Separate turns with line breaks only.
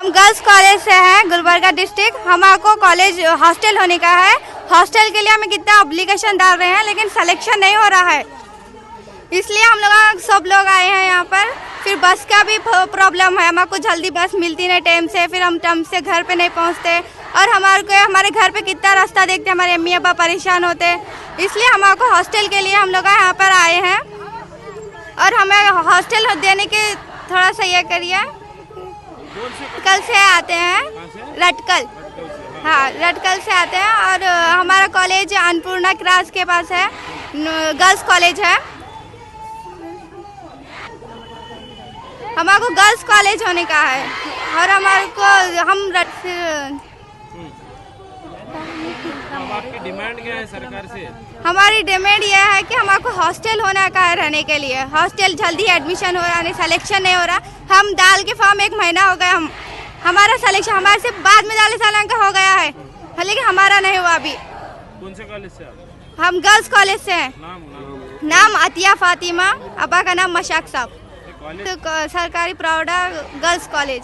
Girls college से हैं, Gulbarga district. हमारे कॉलेज हॉस्टल होने का है। हॉस्टल के लिए हमें कितना एप्लीकेशन डाल रहे हैं, लेकिन सिलेक्शन नहीं हो रहा है, इसलिए हम लोग सब लोग आए हैं यहाँ पर। फिर बस का भी प्रॉब्लम है, हमारे को जल्दी बस मिलती नहीं टाइम से, फिर हम टाइम से घर पे नहीं पहुँचते, और हमारे घर पे कितना रास्ता देखते हमारे अम्मी अब्बा परेशान होते, इसलिए हमारे को हॉस्टल के लिए हम लोग यहाँ पर आए हैं। और हमें हॉस्टल देने के थोड़ा सा ये करिए। कल से आते हैं, रटकल, हाँ रटकल से आते हैं। और हमारा कॉलेज अन्नपूर्णा क्रास के पास है, गर्ल्स कॉलेज है। हमारे को गर्ल्स कॉलेज होने का है, और हमारे को
आपकी डिमांड क्या है सरकार से?
हमारी डिमांड यह है कि हमारे को हॉस्टल होना का है रहने के लिए। हॉस्टल जल्दी एडमिशन हो रहा नहीं, सिलेक्शन नहीं हो रहा। हम डाल के फॉर्म 1 महीना हो गया, हमारा सिलेक्शन हमारे से बाद में डाले साल का हो गया है, लेकिन हमारा नहीं हुआ अभी।
कौन से कॉलेज से आप?
हम गर्ल्स कॉलेज से हैं। नाम अतिया फातिमा, अब्बा का नाम मशाक साहब। तो सरकारी प्रौढ़ा गर्ल्स कॉलेज।